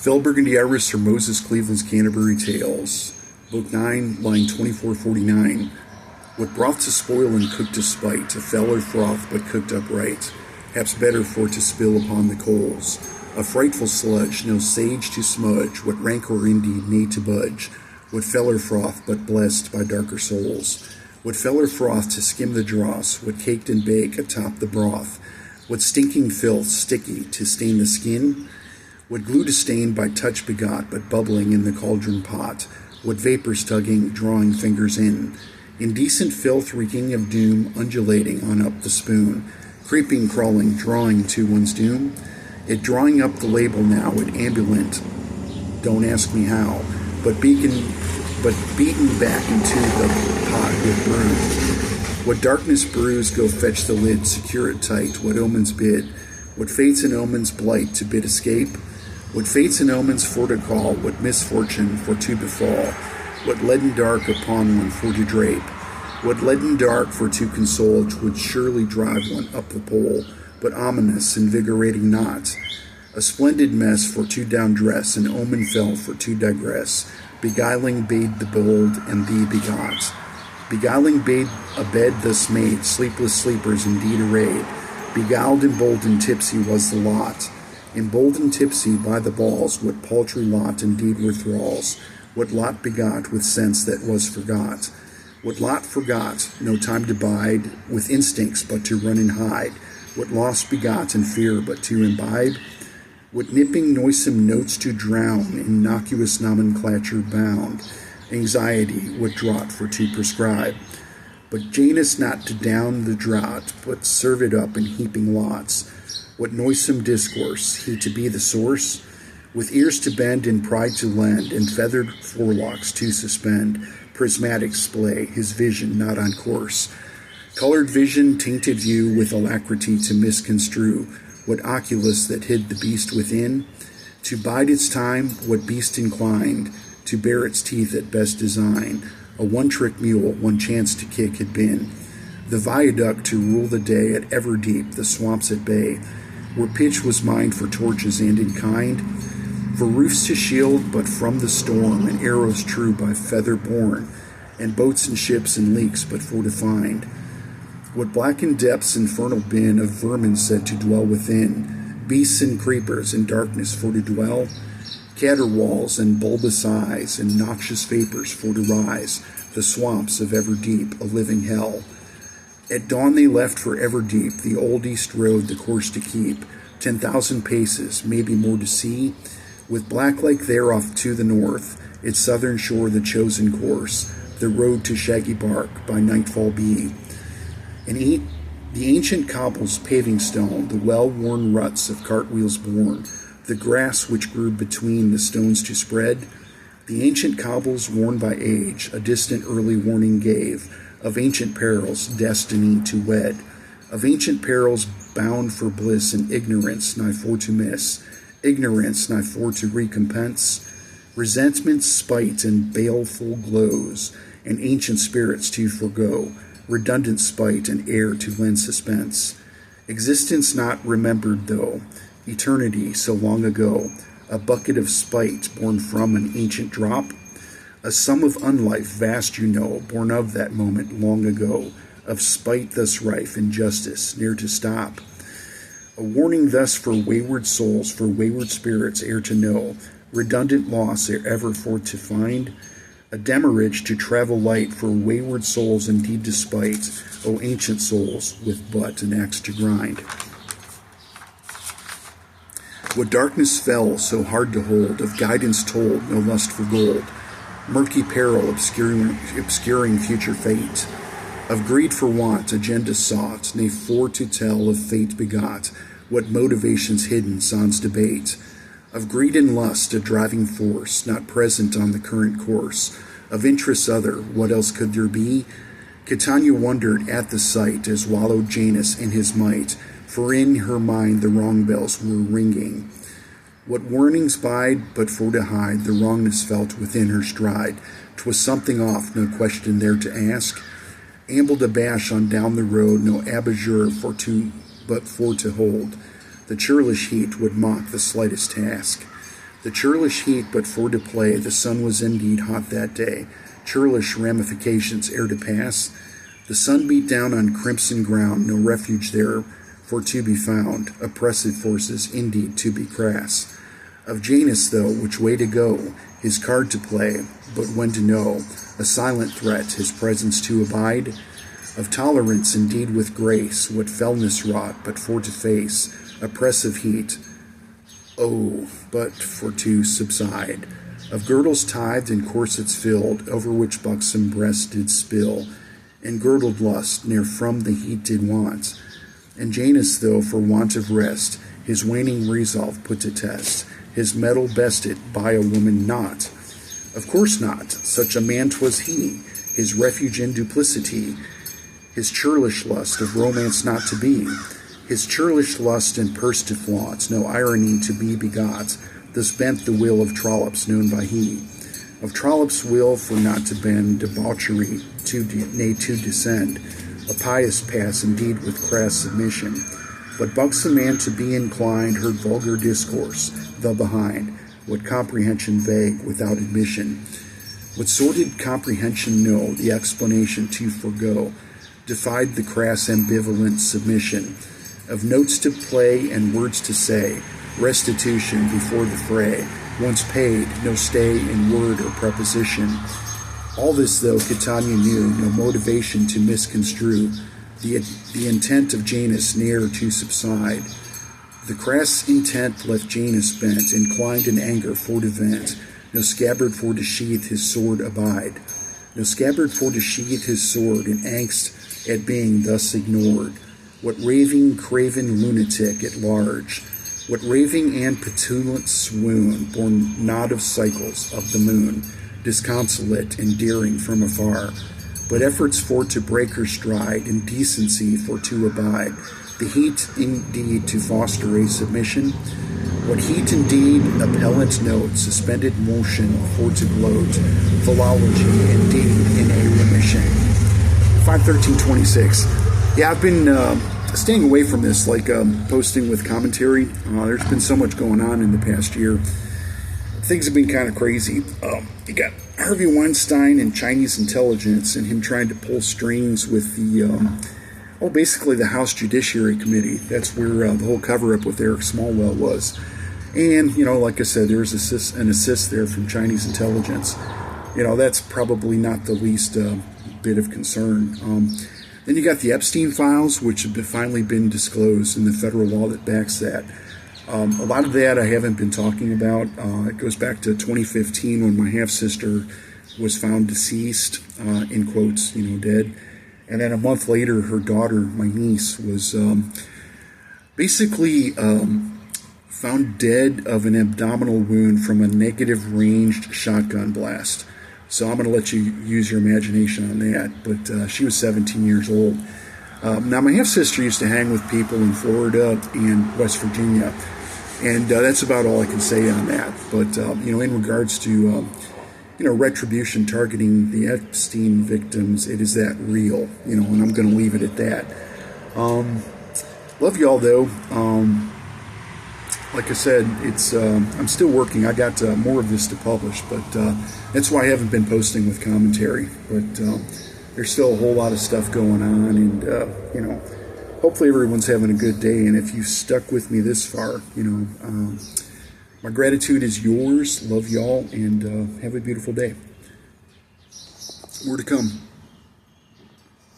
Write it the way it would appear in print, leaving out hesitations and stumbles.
Fell Burgundy Iris for Moses Cleveland's Canterbury Tales. Book 9, line 2449. What broth to spoil and cook to spite, a feller froth but cooked upright, haps better for to spill upon the coals. A frightful sludge, no sage to smudge, what rancor indeed need to budge, what feller froth but blessed by darker souls. What feller froth to skim the dross, what caked and bake atop the broth, what stinking filth sticky to stain the skin, what glue to stain by touch begot but bubbling in the cauldron pot, what vapors tugging, drawing fingers in, indecent filth reeking of doom undulating on up the spoon, creeping, crawling, drawing to one's doom, it drawing up the label now, it ambulant, don't ask me how, but beaten back into the pot with broom. What darkness brews, go fetch the lid, secure it tight, what omens bid, what fates and omens blight to bid escape, what fates and omens for to call, what misfortune for to befall, what leaden dark upon one for to drape, what leaden dark for to console, would surely drive one up the pole, but ominous, invigorating not, a splendid mess for to down dress, an omen fell for to digress, beguiling bade the bold, and thee begot. Beguiling bade a bed thus made, sleepless sleepers indeed arrayed, beguiled, emboldened, tipsy was the lot, emboldened, tipsy by the balls, what paltry lot indeed were thralls, what lot begot with sense that was forgot, what lot forgot, no time to bide, with instincts but to run and hide, what loss begot in fear but to imbibe, what nipping noisome notes to drown, innocuous nomenclature bound, anxiety, what draught for to prescribe, but Janus not to down the draught, but serve it up in heaping lots, what noisome discourse, he to be the source, with ears to bend and pride to lend, and feathered forelocks to suspend, prismatic splay, his vision not on course, colored vision, tainted view, with alacrity to misconstrue, what oculus that hid the beast within, to bide its time, what beast inclined, to bear its teeth at best design, a one-trick mule, one chance to kick had been, the viaduct to rule the day at ever deep, the swamps at bay, where pitch was mined for torches and in kind, for roofs to shield but from the storm, and arrows true by feather borne, and boats and ships and leaks but for to find, what blackened depths infernal been of vermin said to dwell within, beasts and creepers in darkness for to dwell, caterwauls and bulbous eyes, and noxious vapors for to rise, the swamps of ever deep, a living hell. At dawn they left for ever deep, the old east road the course to keep, 10,000 paces, maybe more to see, with Black Lake there off to the north, its southern shore the chosen course, the road to Shaggy Bark by nightfall be. And the ancient cobbles paving stone, the well-worn ruts of cartwheels borne, the grass which grew between the stones to spread, the ancient cobbles worn by age, a distant early warning gave, of ancient perils, destiny to wed, of ancient perils bound for bliss, and ignorance nigh for to miss, ignorance nigh for to recompense, resentment, spite, and baleful glows, and ancient spirits to forego, redundant spite, and air to lend suspense, existence not remembered though, eternity so long ago, a bucket of spite born from an ancient drop, a sum of unlife vast you know, born of that moment long ago, of spite thus rife, injustice near to stop, a warning thus for wayward souls, for wayward spirits ere to know, redundant loss ere ever for to find, a demurrage to travel light for wayward souls indeed despite, O ancient souls, with but an axe to grind. What darkness fell so hard to hold, of guidance told, no lust for gold, murky peril obscuring future fate, of greed for want, agenda sought, nay for to tell of fate begot, what motivations hidden sans debate, of greed and lust a driving force, not present on the current course, of interests other, what else could there be? Catania wondered at the sight, as wallowed Janus in his might, for in her mind the wrong bells were ringing. What warnings bide but for to hide the wrongness felt within her stride? 'Twas something off, no question there to ask. Ambled abash on down the road, no abajur but for to hold. The churlish heat would mock the slightest task. The churlish heat but for to play, the sun was indeed hot that day. Churlish ramifications ere to pass. The sun beat down on crimson ground, no refuge there for to be found. Oppressive forces indeed to be crass. Of Janus, though, which way to go, his card to play, but when to know, a silent threat, his presence to abide. Of tolerance indeed with grace, what fellness wrought, but for to face, oppressive heat, oh, but for to subside. Of girdles tithed and corsets filled, over which buxom breast did spill, and girdled lust, ne'er from the heat did want. And Janus, though, for want of rest, his waning resolve put to test, his mettle bested by a woman not. Of course not, such a man 'twas he, his refuge in duplicity, his churlish lust of romance not to be, his churlish lust and purse to flaunt, no irony to be begot, thus bent the will of Trollops known by he. Of Trollops' will for not to bend, debauchery nay to descend, a pious pass indeed with crass submission, but buxom man to be inclined heard vulgar discourse, the behind, what comprehension vague without admission, what sordid comprehension know, the explanation to forego, defied the crass ambivalent submission, of notes to play and words to say, restitution before the fray, once paid, no stay in word or preposition. All this, though, Catania knew, no motivation to misconstrue, the intent of Janus ne'er to subside. The crass intent left Janus bent, inclined in anger for to vent, no scabbard for to sheath his sword abide, no scabbard for to sheath his sword in angst at being thus ignored. What raving, craven lunatic at large, what raving and petulant swoon, born not of cycles of the moon, disconsolate and daring from afar, but efforts for to break her stride, and decency for to abide, the heat indeed to foster a submission, what heat indeed appellant note, suspended motion for to gloat, philology indeed in a remission. 51326. Yeah, I've been staying away from this, like posting with commentary. There's been so much going on in the past year. Things have been kind of crazy. You got Harvey Weinstein and Chinese intelligence, and him trying to pull strings with the, basically the House Judiciary Committee. That's where the whole cover-up with Eric Smallwell was. And, like I said, there's an assist there from Chinese intelligence. That's probably not the least bit of concern. Then you got the Epstein files, which have finally been disclosed in the federal law that backs that. A lot of that I haven't been talking about. It goes back to 2015 when my half-sister was found deceased, in quotes, dead. And then a month later, her daughter, my niece, was basically found dead of an abdominal wound from a negative ranged shotgun blast. So I'm going to let you use your imagination on that. But she was 17 years old. Now, my half-sister used to hang with people in Florida and West Virginia. And that's about all I can say on that. But, in regards to, retribution targeting the Epstein victims, it is that real, and I'm going to leave it at that. Love y'all, though. Like I said, it's I'm still working. I got more of this to publish, but that's why I haven't been posting with commentary. But there's still a whole lot of stuff going on, and hopefully everyone's having a good day. And if you stuck with me this far, my gratitude is yours. Love y'all, and have a beautiful day. More to come.